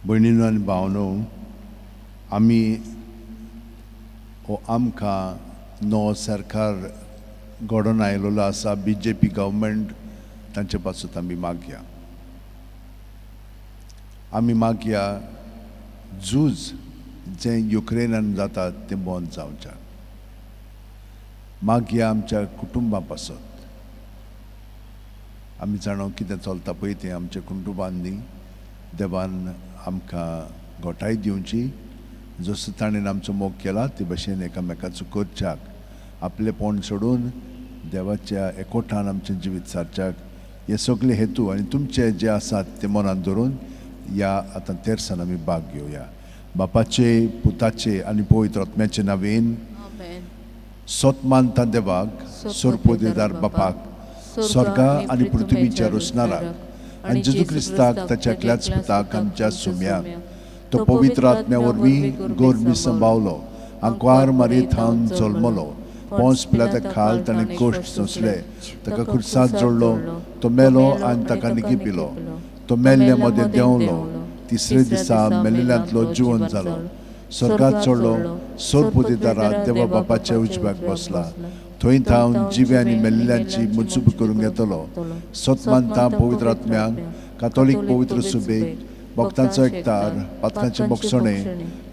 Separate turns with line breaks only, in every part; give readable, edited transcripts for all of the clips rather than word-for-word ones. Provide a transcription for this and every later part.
भयणीनो आनी भावनो, आमी आमकां नवो सरकार घडोवन आयिल्लो आसा. BJP गव्हर्मेंट तांचे पासून आमी मागया. आमी मागया झूज जे युक्रेनान जाता तें बंद जावचें. मागया आमच्या कुटुंबा पासून. आमी जाणो कितें चलता पळय तें आमच्या कुटुंबांनी देवान आमकां घोटाय दिवची. जसो ताणें आमचो मोग केला ते भशेन एकामेकाचो करच्याक, आपलेपण सोडून देवाच्या एकोठान आमचें जिवीत सारच्याक, हे सगळे हेतू आनी तुमचे जे आसात ते मनान धरून या आतां तेरसान आमी भाग घेवया. बापाचे, पुताचे आनी पवित्र आत्म्याचे नांवेन. सोतमानता देवाक, सोरपोदेदार बापाक, स्वर्गा आनी पृथ्वीच्या रोसणाराक आनी जेजू क्रिस्ताक ताच्या एकल्याच पुताक आमच्या सुम्याक, तो पवित्र आत्म्या वरवीं गोरमी संभावलो, आंकवार मारीत हांव जल्मलो, पोंस पिलाताक खाल ताणें कोश्ट सोंसले, ताका खुर्सांत जोडलो, तो मेलो आनी ताका निगिपिलो, तो मेल्ल्या मदें देंवलो, तिसरे दिसा मेल्लेल्यांतलो जिवंत जालो, स्वर्गात चडलो, सोरपोदेदारा देवा बापाच्या उजव्याक बसला, थंय थांव जिव्या आनी मेल्लेल्यांची मुजूब करूंक येतलो. सोतमानता पवित्र आत्म्याक, कातोलीक पवित्र सुबेक, भक्तांचो एकतार, पातकांचे मोगसणें,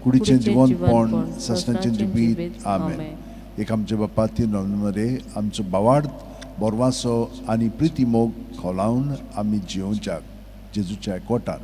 कुडीचें जिवंतपण, ससणाचें जिवीत. आमेन. एक आमचे बापा ती नवरे आमचो बावार्थ बोरवासो आनी प्रिती मोग खोलावन आमी जियोवच्याक जेजूच्या एकवटान.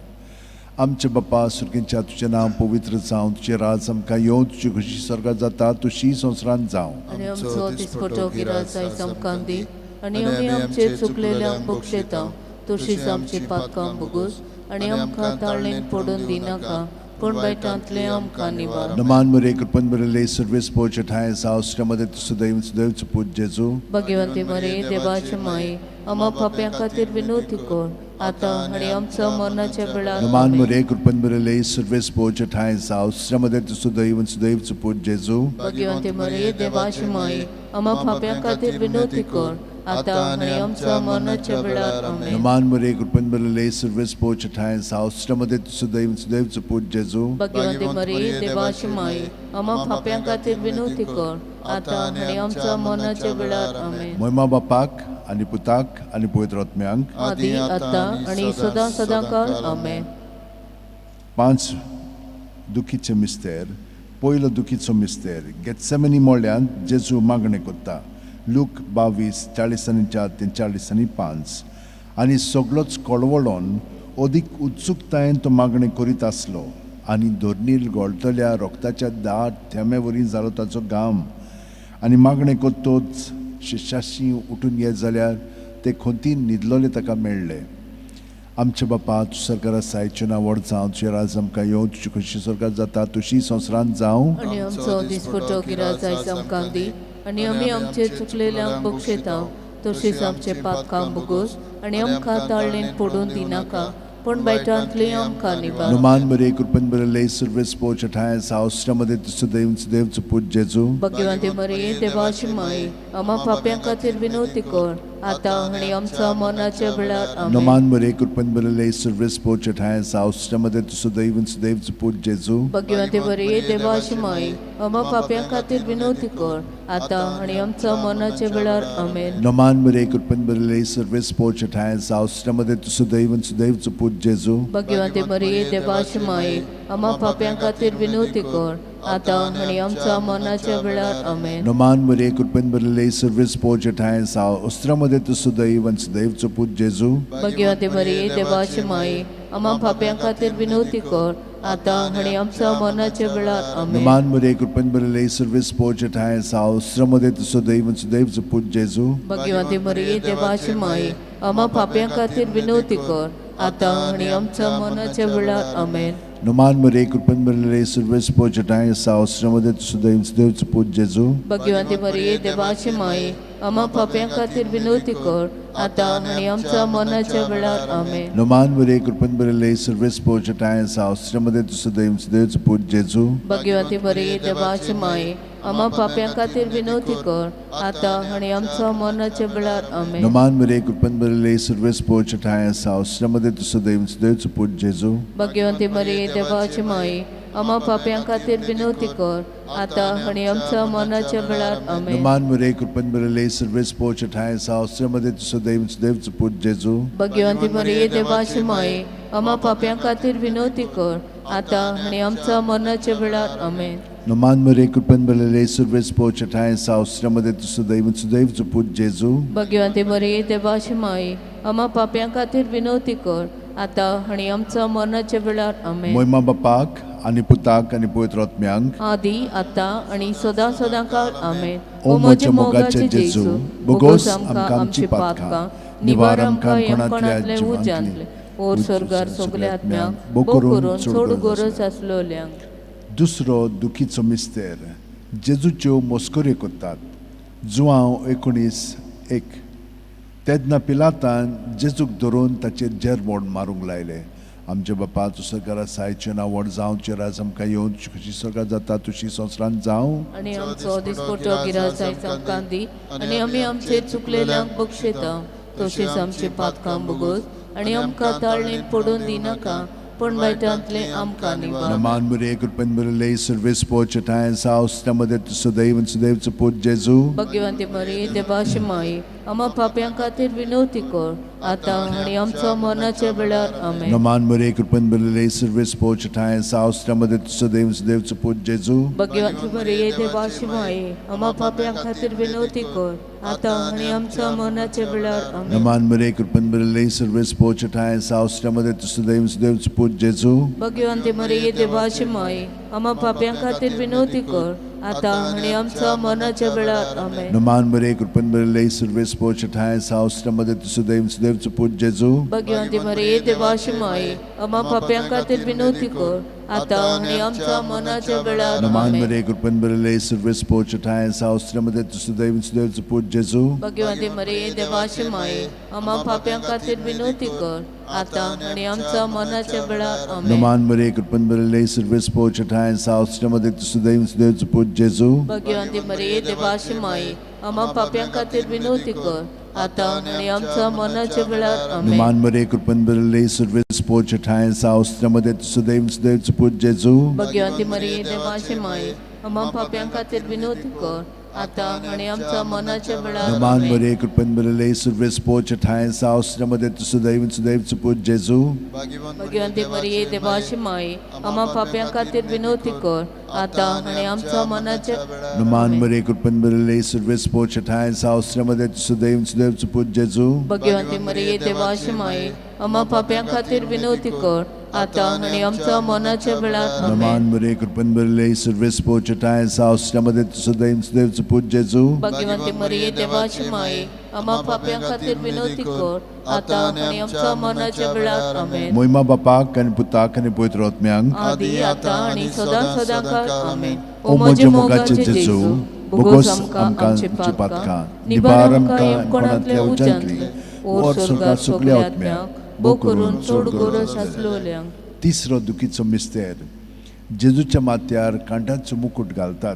आमचे बापा सुर्गेंच्या तुजें नांव पवित्र जावं, तुजें राज आमकां येवं, तुजी खुशी स्वर्गांत जाता तशी संवसारांत जावं.
आनी आमचो दिसपटो गिराय आयज आमकां दी, आनी आमी आमचे चुकलेल्यांक बक्षिता, तशीच आमची पातकां भोगूस, आनी आमकां ताळणेन पडून दिनाका, पूण वायटांतले आमकां निवार.
नमान मरे कृपन बरले सर्वेस पोचे ठाय सावस्ट्यामध्ये सुदैव सुदैवच पूज जेजू.
भगवंती मरे देवाची माई, आम्हा पाप्यां खातीर विनोदी कर, आतां आनी आमच्या मरणाच्या वेळार.
नमान मरे कृपन बरले सर्वेस पोचे ठाय सावस्ट्यामध्ये सुदैव सुदैवच पूज जेजू.
भगवंती मरे देवाची माई, आम्हा पाप्यां खातीर विनोदी कर, आतां आनी आमच्या मरणाच्या वेळार. आमेन.
नमान मरे कृपन बरले सर्वेस पोचे ठाय सावस्ट्यामध्ये सुदैव सुदैवच पूज जेजू.
भगवंती मरे देवाची माई, आम्हा पाप्यां खातीर विनोदी कर, आतां आनी आमच्या मरणाच्या वेळार. आमेन.
महिमा बापाक आनी पुताक आनी पवित्र आत्म्यांक,
आदी आतां आनी सदां सदांकाळ. आमेन.
5 दुखीचे मिस्तेर. पयलो दुखीचो मिस्तेर गेत्सेमनी मोळ्यांत जेजू मागणें करता. लूक 22:40-4-5. आनी सगळोच कळवळोन अदीक उत्सुकतायेन तो मागणें करीत आसलो, आनी धोरणीर गळटल्या रोगताच्या दाट थेंबे वरी जालो ताचो घाम. आनी मागणें करतोच शिश्याशी उठून येत जाल्यार ते खोंतीन न्हिदलोले ताका मेळ्ळे. आमचे बापा तूं सरकारा सायचें नांव व्हड जावं, तुजें राज आमकां येवं, तुजी खुशी स्वर्गांत जाता तशी संवसारांत जावं.
आनी आमचो दिसपटो गिराय आयज आमकां दी, आनी आमी आमचे चुकलेल्यांक बक्षिता, तशीच आमचे पातकां भोगूस, आनी आमकां ताळणेन पडून दिनाका, पूण वायटांतली आमकां निवार.
नमान मरे कृपन बरले सर्वेस पोचे ठाय सावस्ट्यामध्ये सुदैव सुदैवच पूज जेजू.
भगवंती मरे देवाची माई, आम्हा पाप्यां खातीर विनोदी कर, आतां आनी आमच्या मरणाच्या वेळार. आमेन.
नमान मरे कृपन बरले सर्वेस पोचे ठाय सावस्ट्यामध्ये सुदैव सुदैवच पूज जेजू.
भगवंती मरे देवाची माई, आम्हा पाप्यां खातीर विनोदी कर, आतां आनी आमच्या मरणाच्या वेळार. आमेन.
नमान मरे कृपन बरले सर्वेस पोचे ठाय सावस्ट्यामध्ये सुदैव सुदैवच पूज जेजू.
भगवंती मरे देवाची माई, आम्हा पाप्यां खातीर विनोदी कर, आतां आनी आमच्या मरणाच्या वेळार. आमेन.
नमान मरे कृपन बरले सर्वेस पोचे ठाय सावस्ट्यामध्ये सुदैव सुदैवच पूज जेजू.
भगवंती मरे देवाची माई, आम्हा पाप्यां खातीर विनोदी कर, आतां आनी आमच्या मरणाच्या वेळार. आमेन.
नमान मरे कृपन बरले सर्वेस पोचे ठाय सावस्ट्यामध्ये सुदैव सुदैवच पूज जेजू.
भगवंती मरे देवाची माई, आम्हा पाप्यां खातीर विनोदी कर, आतां आनी आमच्या मरणाच्या वेळार. आमेन.
नमान मरे कृपन बरले सर्वेस पोचे ठाय सावस्ट्यामध्ये सुदैव सुदैवच पूज जेजू.
भगवंती मरे देवाची माई, आम्हा पाप्यां खातीर विनोदी कर, आतां आनी आमच्या मरणाच्या वेळार. आमेन.
नमान मरे कृपन बरले सर्वेस पोचे ठाय सावस्ट्यामध्ये सुदैव सुदैवच पूज जेजू.
भगवंती मरे देवाची माई, आम्हा पाप्यां खातीर विनवती कर आता आणि आमच्या मरणाच्या वेळार आमेन.
नमान मरे कृपन बरले सर्वेस पोच ठाय आसा श्रमदे तुस देवच पूज जेजू
भाग्यवंती मरिये देवाची माई आम्हा पाप्यां खातीर विनवती कर आता आणि आमच्या मरणाच्या वेळार आमेन.
नमान मरे कृपन बरले सर्वेस पोच ठाय आसा श्रमदे तुस देवच पूज जेजू
भाग्यवंती मरिये देवाची माई आम्हा पाप्यां खातीर विनवती कर आता आणि आमच्या मरणाच्या वेळार आमेन.
नमान मरे कृपन बरले सर्वेस पोच ठाय आसा श्रमदे तुस देवच पूज जेजू
भाग्यवंती मरिये देवाची माई आम्हा पाप्यां खातीर विनवती कर आता आणि आमच्या मरणाच्या वेळार आमेन.
मोहिमा बापाक आणि पुताक आणि पवित्र आत्म्यांक
आदी आता आणि सदा काळ आमेन.
ओ म्हजे मोगाचे जेजू बोगोस आमकां आमची पातकां निवार आमकां कोणातल्या जिवांतले
ओर स्वर्गार सगल्या आत्म्यांक बो करून सोड गरज आसलोल्यांक.
दुसरो दुखीचो मिस्तेर जेजूच्यो मोस्कोऱ्यो करतात. जुवांव 19:1 तेदना पिलातान जेजूक धरून ताचेर जेर मोड मारूंक लायले. आमच्या बापा तूं सगळ्या सायचें नांव व्हड जावचें राज आमकां येवन कशी सगळ्या जाता तुशी संवसारांत जावं
आनी आमचो दिसपट्टो गिराज जायत आमकां दी आनी आमी आमचेर चुकलेल्यांक बक्षिता तशेंच आमची पातकां बगोस आनी आमकां ताळणेन पडून दिनाका पण वायटांतले आमकां निवार.
नमान मुरे कृपन बरले सर्वेस पोच ठाय सावस्त्यामध्ये तुझं देवच पूज जेजू
भाग्यवंती मरिये देवाची माई आम्हा पाप्यां खातीर विनवती कर आता आणि आमच्या मरणाच्या वेळार आमेन.
नमान मुरे कृपन बरले सर्वेस पोच ठाय सावस्त्यामध्ये तुझं देवच पूज जेजू
भाग्यवंती मरिये देवाची माई आम्हा पाप्यां खातीर विनवती कर आता आणि आमच्या मरणाच्या वेळार आमेन.
नमान मुरे कृपन बरले सर्वेस पोच ठाय सावस्त्यामध्ये तुझं देवच पूज जेजू
भाग्यवंती मरिये देवाची माई आम्हा पाप्यां खातीर विनवती कर आता आणि आमच्या मरणाच्या वेळार आमेन.
नमान मुरे कृपन बरले सर्वेस पोच ठाय सावस्त्यामध्ये तुझं देवच पूज जेजू
भाग्यवंती मरिये देवाची माई आम्हा पाप्यां खातीर विनवती कर आता आणि आमच्या मरणाच्या वेळार
नमान
आमेन.
मुरे कृपन बरले सर्वेस पोच ठाय सावस्त्यामध्ये तुझं देवच पूज जेजू
भाग्यवंती मरिये देवाची माई आम्हा पाप्यां खातीर विनवती कर आता आणि आमच्या मरणाच्या वेळार आमेन.
नमान मुरे कृपन बरले सर्वेस पोच ठाय सावस्त्यामध्ये तुझं देवच पूज जेजू
भाग्यवंती मरिये देवाची माई आम्हा पाप्यां खातीर विनवती कर आता आणि आमच्या मरणाच्या वेळार आमेन.
नमान मुरे कृपन बरले सर्वेस पोच ठाय सावस्त्यामध्ये तुझं देवच पूज जेजू
भाग्यवंती मरिये देवाची माई आम्हा पाप्यां खातीर विनवती कर आता आणि आमच्या मरणाच्या वेळार
नमान
आमेन.
मुरे कृपन बरले सर्वेस पोच ठाय सावस्त्यामध्ये तुझं देवच पूज जेजू
भाग्यवंती मरिये देवाची माई आम्हा पाप्यां खातीर विनवती कर आता आणि आमच्या मरणाच्या
नमान मुरे कृपन बरले सर्वेस पोच ठाय सावस्त्यामध्ये तुझं देवच पूज जेजू
भाग्यवंती मरिये देवाची माई आम्हा पाप्यां खातीर विनवती कर आता आणि आमच्या मरणाच्या वेळार
नमान
आमेन.
मुरे कृपन बरले सर्वेस पोच ठाय सावस्त्यामध्ये तुझं देवच पूज जेजू
भाग्यवंती मरिये देवाची माई आम्हा पाप्यां खातीर विनवती कर आता आणि आमच्या मरणाच्या वेळार आमेन.
मोहिमा बापाक आणि पुताक आणि पवित्र आत्म्यांक
आदी आता आणि सदा काळ आमेन.
ओ म्हजे मोगाचे जेजू बोगोस आमकां आमची पातकां निबार आमकां कोणातल्या उज्यांतली ओर स्वर्गार सगल्या आत्म्यांक
बो करून सोड गरज आसलोल्यांक.
तिसरो दुखीचो मिस्तेर जेजूच्या माथ्यार कांटाचो मुकुट घालतात.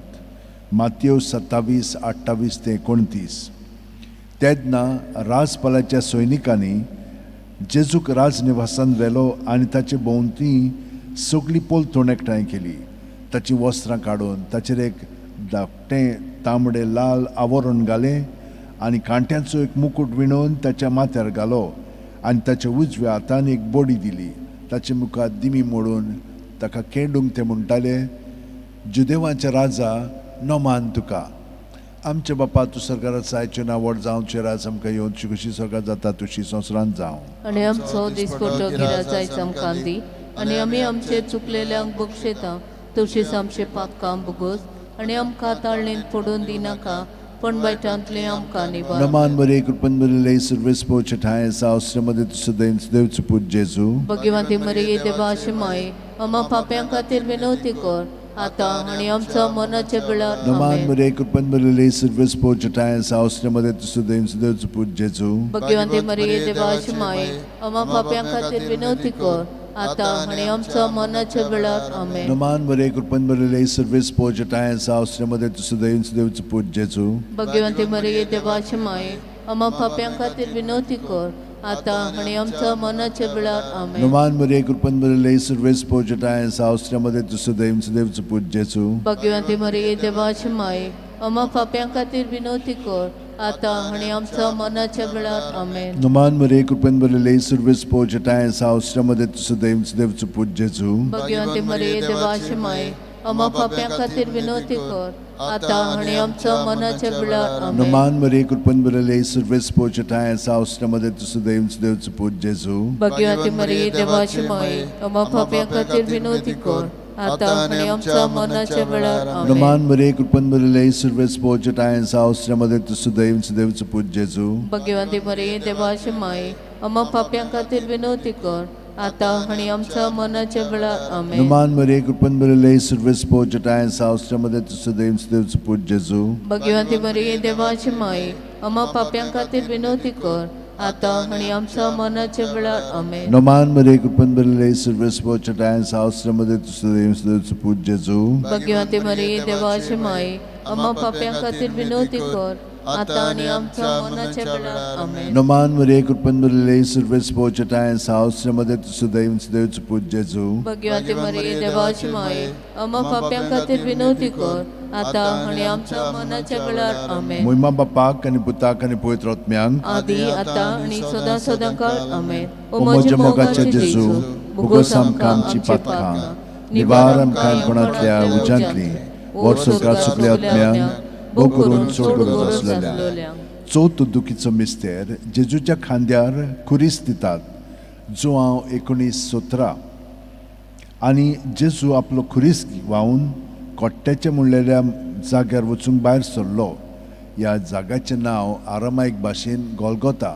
मातयेव 27:28 ते 29 तेदना राजपालाच्या सैनिकांनी जेजूक राजनिवासान व्हेलो आनी ताचे भोंवती सगळी पोल एकठांय केली. ताची वस्त्रां काडून ताचेर एक धाकटें तांबडे लाल आवरण घालें आनी कांट्याचो एक मुकुट विणून ताच्या माथ्यार घालो आनी ताच्या उजव्या हातान एक बडी दिली. ताचे मुखार दिमी मोडून ताका केंडूंक ते म्हणटाले, जुदेवांच्या राजा नोमान तुका. आमचे बापा तूं सर्गार सायचें नांव व्हड जावचें राज आमकां येवन कशी सर्गार जाता तुशी संवसारांत जावं
आनी आमचो दिसपट्टो गिराज जायत आमकां दी आनी आमी आमचे चुकलेल्यांक बक्षिता तशीच आमचे पातकां बगोस आनी आमकां ताळणेन पडून दिनाका पण वायटांतले आमकां निवार.
नमान मुरे कृपन बरले सर्वेस पोच ठाय सावस्त्यामध्ये तुझं देवच पूज जेजू
भाग्यवंती मरिये देवाची माई आम्हा पाप्यां खातीर विनवती कर आता आणि आमच्या मरणाच्या वेळार
नमान
आमेन.
मुरे कृपन बरले सर्वेस पोच ठाय सावस्त्यामध्ये तुझं देवच पूज जेजू
भाग्यवंती मरिये देवाची माई आम्हा पाप्यां खातीर विनवती कर आता आणि आमच्या मरणाच्या वेळार आमेन.
नमान बरे कृपन बरले सर्विस पोजटाय सावस्त्रमध्ये तुझं दैव देवचं पूज जेजू.
भगवंती मरिये देवाची माये, आम्हा पाप्यां खातीर विनवती कर, आता आणि आमच्या मरणाच्या वेळार आमेन.
नमान बरे कृपन बरले सर्विस पोजटाय सावस्त्रमध्ये तुझं देवचं पूज जेजू.
भगवंती मरिये देवाची माये, आम्हा पाप्यां खातीर विनवती कर, आता आणि आमच्या मरणाच्या वेळार आमेन.
नमान बरे कृपन बरले सर्विस पोजटाय सावस्त्रमध्ये तुझं देवचं पूज जेजू.
भगवंती मरिये देवाची माये, आम्हा पाप्यां खातीर विनवती कर, आता आणि आमच्या मरणाच्या वेळार आमेन.
नमान बरे कृपन बरले सर्विस पोजटाय सावस्त्रमध्ये तुझं देवचं पूज जेजू.
भगवंती मरिये देवाची माये, आम्हा पाप्यां खातीर विनवती कर, आता आणि आमच्या मरणाच्या वेळार आमेन.
नमान बरे कृपन बरले सर्विस पोजटाय सावस्त्रमध्ये तुझं देवचं पूज जेजू.
भगवंती मरिये देवाची माये, आम्हा पाप्यां खातीर विनवती कर, आता आणि आमच्या मरणाच्या वेळार आमेन.
नमान बरे कृपन बरले सर्विस पोजटाय सावस्त्रमध्ये तुझं देवचं पूज जेजू.
भगवंती मरिये देवाची माये, आम्हा पाप्यां खातीर विनवती कर, आता आणि आमच्या मरणाच्या वेळार आमेन.
नमान बरे कृपन बरले सर्विस पोजटाय सावस्त्रमध्ये तुझं देवचं पूज जेजू.
भगवंती मरिये देवाची माये, आम्हा पाप्यां खातीर विनवती कर, आता आणि आमच्या मरणाच्या वेळार आमेन.
नमान बरे कृपन बरले सर्विस पोजटाय सावस्त्रमध्ये तुझं देवचं पूज जेजू.
भगवंती मरिये देवाची माये, आम्हा पाप्यां खातीर विनवती कर, आता आणि आमच्या मरणाच्या वेळार आमेन.
महिमा बापाक आणि पुताक आणि पवित्र आत्म्यांक
आदी आता आणि सदा सदांकाळ आमेन.
ओ म्हजे मोगाचे जेजू, भुगोस आमकां आमची पातकां, निवार आमकां काणकोणांतल्या उज्यांतली, वर्सोकार सुकल्या आत्म्यांक भोग करून सोड गरज आसलेल्या. चवथ दुखीचो मिस्तेर जेजूच्या खांद्यार खुरीस दितात, जो हांव 1917 आनी जेजू आपलो खुरीस व्हांवून कोट्ट्याचे म्हणलेल्या जाग्यार वचूंक भायर सरलो. ह्या जाग्याचें नांव आरामायक भाशेन गोलगोथा.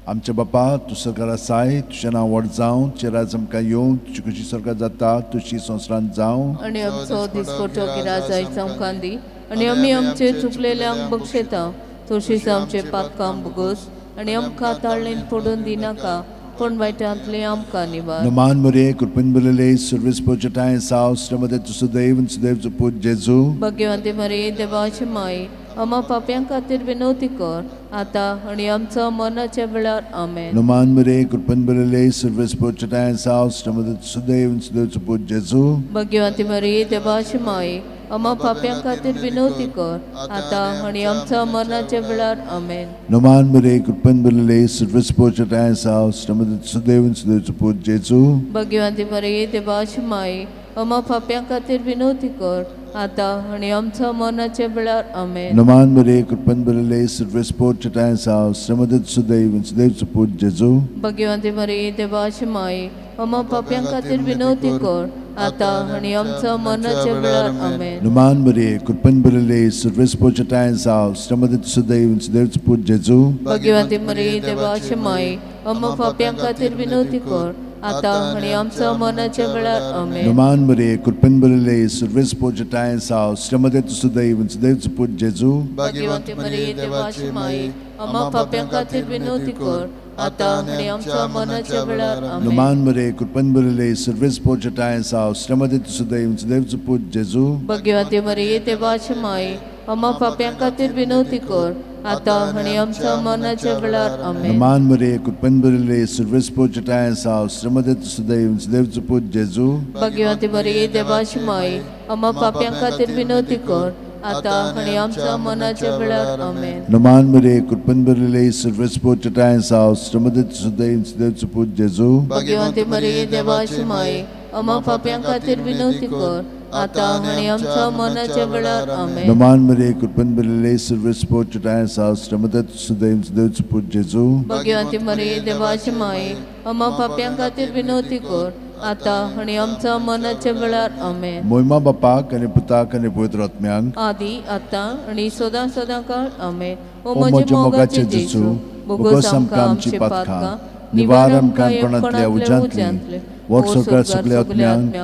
आमचे बापा तूं सगळ्यार आसाय, तुजें नांव व्हड जावं, तुजें राज आमकां येवं, तुजी कशी स्वर्गांत जाता तशी संवसारांत जावं.
आणि आमचो दिसपटो गिराय जायचो आमकां दी, आणि आमी आमचे चुकलेल्यांक बक्षिता, तशीच आमचे पातकां बुगोस, आणि आमकां ताळणेन पडून दिनाका, पण वायटांतले आमकां निवार.
नमान बरे कृपन बरले सर्विस पोजटाय सावस्त्रमध्ये तुझं देवचं पूज जेजू.
भगवंती मरिये देवाची माये, आम्हा पाप्यां खातीर विनवती कर, आता आणि आमच्या मरणाच्या वेळार आमेन.
नमान बरे कृपन बरले सर्विस पोजटाय सावस्त्रमध्ये तुझं देवचं पूज जेजू.
भगवंती मरिये देवाची माये, आम्हा पाप्यां खातीर विनवती कर, आता आणि आमच्या मरणाच्या वेळार आमेन.
नमान बरे कृपन बरले सर्विस पोजटाय सावस्त्रमध्ये तुझं देवचं पूज जेजू.
भगवंती मरिये देवाची माये, आम्हा पाप्यां खातीर विनवती कर, आता आणि आमच्या मरणाच्या वेळार आमेन.
नमान बरे कृपन बरले सर्विस पोजटाय सावस्त्रमध्ये तुझं देवचं पूज जेजू.
भगवंती मरिये देवाची माये, आम्हा पाप्यां खातीर विनवती कर, आता आणि आमच्या मरणाच्या वेळार आमेन.
नमान बरे कृपन बरले सर्विस पोजटाय सावस्त्रमध्ये तुझं देवचं पूज जेजू.
भगवंती मरिये देवाची माये, आम्हा पाप्यां खातीर विनवती कर, आता आणि आमच्या मरणाच्या वेळार आमेन.
नमान बरे कृपन बरले सर्विस पोजटाय सावस्त्रमध्ये तुझं देवचं पूज जेजू.
भगवंती मरिये देवाची माये, आम्हा पाप्यां खातीर विनवती कर, आता आणि आमच्या मरणाच्या वेळार आमेन.
नमान बरे कृपन बरले सर्विस पोजटाय सावस्त्रमध्ये तुझं देवचं पूज जेजू.
भगवंती मरिये देवाची माये, आम्हा पाप्यां खातीर विनवती कर, आता आणि आमच्या मरणाच्या वेळार आमेन.
नमान बरे कृपन बरले सर्विस पोजटाय सावस्त्रमध्ये तुझं देवचं पूज जेजू.
भगवंती मरिये देवाची माये, आम्हा पाप्यां खातीर विनवती कर, आता आणि आमच्या मरणाच्या वेळार आमेन.
नमान बरे कृपन बरले सर्विस पोजटाय सावस्त्रमध्ये तुझं देवचं पूज जेजू.
भगवंती मरिये देवाची माये, आम्हा पाप्यां खातीर विनवती कर, आता आणि आमच्या मरणाच्या वेळार आमेन.
नमान बरे कृपन बरले सर्विस पोजटाय सावस्त्रमध्ये तुझं देवचं पूज जेजू.
भगवंती मरिये देवाची माये, आम्हा पाप्यां खातीर विनवती कर, आता आणि आमच्या मरणाच्या वेळार आमेन.
महिमा बापाक आणि पुताक आणि पवित्र आत्म्यांक
आदी आता आणि सदा सदांकाळ आमेन. ओ
ओ म्हजे मोगाचे जेजू, भुगोस आमकां आमची पातकां, निवार आमकां काणकोणांतल्या उज्यांतली, वर्सोकार सुकल्या आत्म्यांक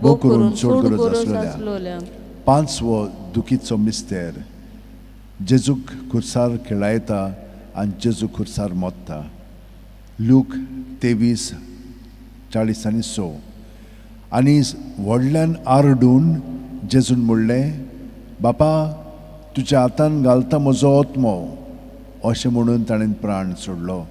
भोग करून सोड गरज आसलेल्या. पांचवो दुखीचो मिस्तेर जेजूक खुर्सार खेळायता आनी जेजू खुर्सार मोत्ता. लूक 23 40 आनी व्हडल्यान आरडून जेजून म्हणलें, बापा तुज्या हातान घालता म्हजो आत्मो, अशें म्हणून ताणें प्राण सोडलो.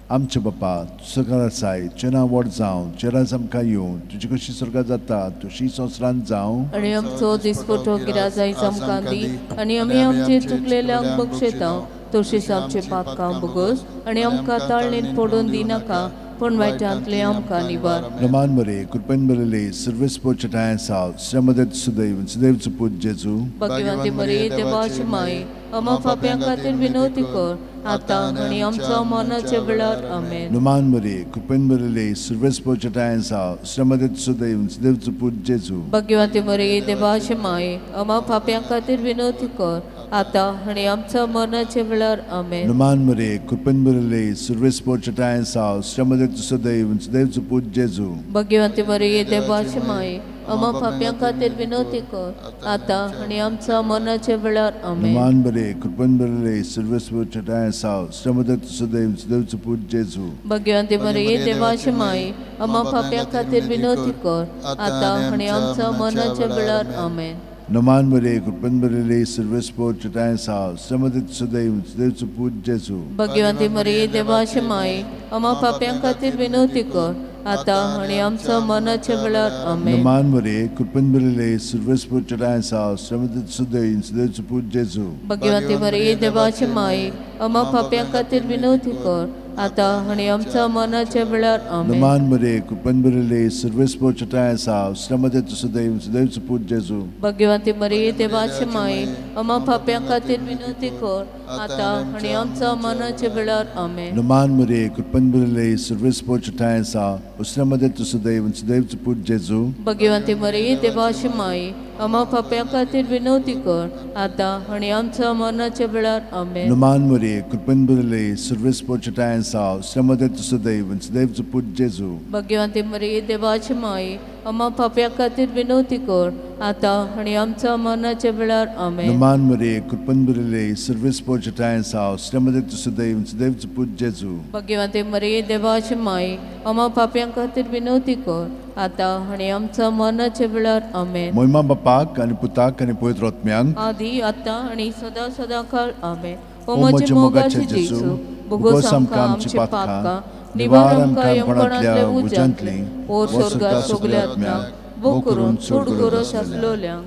आमचे बापा सुसगार आसाय, तुजें नांव व्हड जावं, तुजें राज आमकां येवं, तुजी कशी स्वर्गांत जाता तशी संवसारांत जावं.
आनी आमचो दिसपटो गिराज आयज आमकां दी, आनी आमी आमचे चुकलेल्यांक बक्षयता तशीच आमचे पातकां बगोस, आनी आमकां ताळणेंत पडून दिनाका, पण वायटांतले आमकां निवार.
नमान मरे कृपेन बरले सर्वेस्पोच्या टायसा श्रमदेत सुदैवचं पूत जेजू.
भगवंती मरे देवाची माय, आम्हा पाप्यां खातीर विनवती कर, आतां आनी आमच्या मरणाच्या वेळार आमेन.
नमान मरे कृपेन बरले सर्वेस्पोच्या टायसा श्रमदेत सुदैवचं पूत जेजू.
भगवंती मरे देवाची माय, आम्हा पाप्यां खातीर विनवती कर, आतां आनी आमच्या मरणाच्या वेळार आमेन.
नमान मरे कृपेन बरले सर्वेस्पोच्या टायसा श्रमदेत सुदैवचं पूत जेजू.
भगवंती मरे देवाची माय, आम्हा पाप्यां खातीर विनवती कर, आतां आनी आमच्या मरणाच्या वेळार आमेन.
नमान मरे कृपेन बरले सर्वेस्पोच्या टायसा श्रमदेत सुदैवचं पूत जेजू.
भगवंती मरे देवाची माय, आम्हा पाप्यां खातीर विनवती कर, आतां आनी आमच्या मरणाच्या वेळार आमेन.
नमान मरे कृपेन बरले सर्वेस्पोच्या टायसा श्रमदेत सुदैवचं पूत जेजू.
भगवंती मरे देवाची माय, आम्हा पाप्यां खातीर विनवती कर, आतां आनी आमच्या मरणाच्या वेळार आमेन.
नमान मरे कृपेन बरले सर्वेस्पोच्या टायसा श्रमदेत सुदैवचं पूत जेजू.
भगवंती मरे देवाची माय, आम्हा पाप्यां खातीर विनवती कर, आतां आनी आमच्या मरणाच्या वेळार आमेन.
नमान मरे कृपेन बरले सर्वेस्पोच्या टायसा श्रमदेत सुदैवचं पूत जेजू.
भगवंती मरे देवाची माय, आम्हा पाप्यां खातीर विनवती कर, आतां आनी आमच्या मरणाच्या वेळार आमेन.
नमान मरे कृपेन बरले सर्वेस्पोच्या टायसा श्रमदेत सुदैवचं पूत जेजू.
भगवंती मरे देवाची माय, आम्हा पाप्यां खातीर विनवती कर, आतां आनी आमच्या मरणाच्या वेळार आमेन.
नमान मरे कृपेन बरले सर्वेस्पोच्या टायसा श्रमदेत सुदैवचं पूत जेजू.
भगवंती मरे देवाची माय, आम्हा पाप्यां खातीर विनवती कर, आतां आनी आमच्या मरणाच्या वेळार आमेन.
नमान मरे कृपेन बरले सर्वेस्पोच्या टायसा श्रमदेत सुदैवचं पूत जेजू.
भगवंती मरे देवाची माय, आम्हा पाप्यां खातीर विनवती कर, आतां आनी आमच्या मरणाच्या वेळार आमेन.
महिमा बापाक आनी पुताक आनी पवित्र आत्म्यांक,
आदी आतां आनी सदां सदां काळ आमेन. ओ
म्हजे
म्हजे मोगाचे जेजू, भोगोस आमकां आमची पातकां, निवार आमकां यमपणांतल्या उज्यांतली, ओ स्वर्गात सगल्या आत्म्यांक, भोग करून सोड गरज आसलोल्यांक.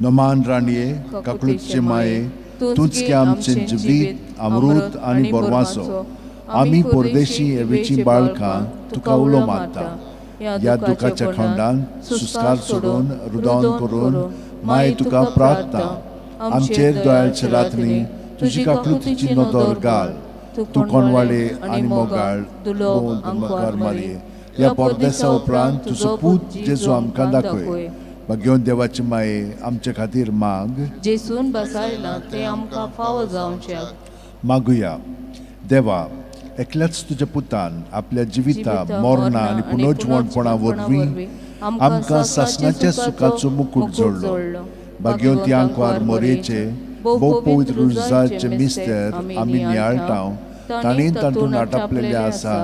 नमान राणये काकुळीचे माये, तूंच की आमचे जिवीत अमृत आनी बोरवासो. आमी परदेशी एवेची बाळकां तुका उलो मारता. या दुखाच्या खंडान सुस्कार सोडून रुदावन करून माय तुका प्रार्थना. आमचेर दयाळचे रातनी तुजी काकुळीची नदर घाल. तू कोणवाडे आनी मोगाळ अंकार मारये. या परदेसा उपरांत तुजो पूत जेजू आमकां दाखय. भगवंत देवाची माये आमचे खातीर माग.
जेसून बसायला ते आमकां फावो जावचे.
मागुया. देवा, एकल्याच तुज्या पुतान आपल्या जिविता मरणा आनी पुनर्जीवनपणा वरवीं आमकां सासणाच्या सुखाचो मुकुट जोडलो. भगवंती आंकवार मोरयेचे भोव पवित्र रुजाचे मिस्तेर आमी नियाळटाव. ताणें तातूंत आटापलेले आसा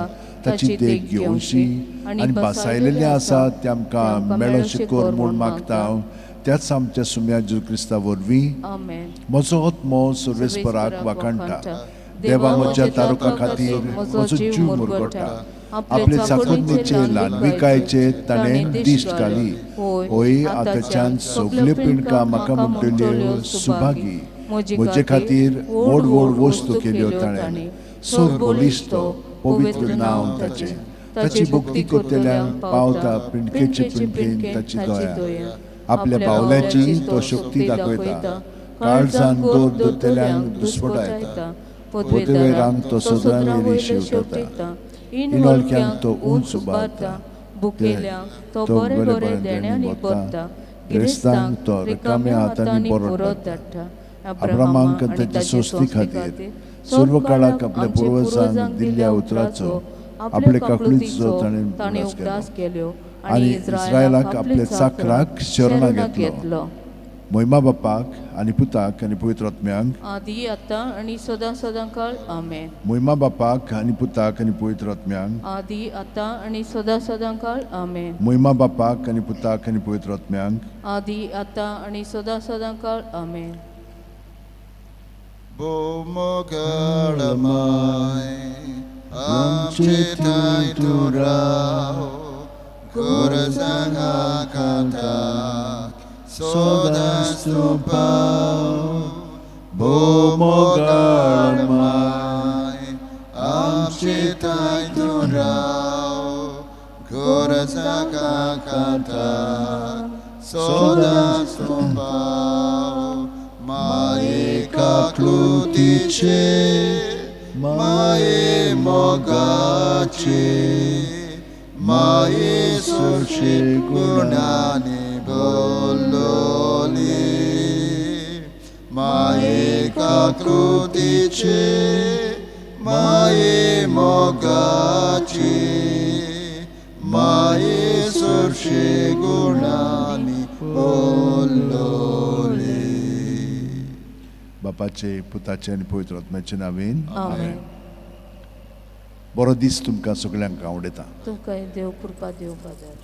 ताची देख घेवशी आनी बासायलेले आसा ते आमकां मेळोशें कर म्हूण मागताव. त्याच आमच्या सुम्या जेजू क्रिस्ता वरवीं म्हजो आत्मो सर्वेस्पराक वाखाणटा. देवा, म्हज्या तारुका खातीर म्हजो जीव मुरगोटा. आपले चाकुर्णेचे ल्हानविकायेचे ताणें दिश्ट घाली. होय, आतांच्यान सगल्यो पिणकां म्हाका म्हणटल्यो सुभागी. म्हजे खातीर व्हड व्हड वस्तू केल्यो ताणें. सोर्बोलिश्तो पवित्र नांव ताचें. ताची भक्ती करतल्यांक पावता पिणकेचे पिणकेन ताची दया. आपल्या बावल्याची तो शक्ती दाखयता. काळजान दोर धरतल्यांक दुस्पटायता. पदवेरांक तो सदां शेवटता. इनोळक्यांक तो उंच उबारता. भुकेल्यांक तो बरे बरे देण्यांनी भरता. गिरेस्तांक तो रिकाम्या हातांनी परत धाडटा. अब्रामांक ताची सोस्ती खातीर सर्व काळाक आपल्या पुर्वजांक दिल्ल्या उतराचो आपल्या काकुळीचो ताणें उगडास केलो आनी इस्रायलाक आपल्या चाकराक शरणां घेतलो. मोहिमा बापाक आनी पुताक आनी पवित्र आत्म्यांक
आदी आता आणि सदा सदांकाळ आमेन.
मोहिमा बापाक आनी पुताक आनी पवित्र आत्म्यांक
आदी आता आणि सदा सदांकाळ आमेन.
मोहिमा बापाक आनी पुताक आनी पवित्र आत्म्यांक
आदी आता आणि सदा सदांकाळ आमेन.
Bomogalamai amchitai turao Kurasanga kanta sodastupao Bomogalamai amchitai turao Kurasanga kanta sodastupao Mae kaklutice, mae mogace, mae sorce gunani bolloli. Mae kaklutice, mae mogace, mae sorce gunani bolloli.
बापाचे पुताचे आनी पवित्र आत्म्याचे नावेन
आमेन.
बरो दीस तुमकां सगळ्यांक आवडटा.
तुमकां देव कृपा देव बाजार.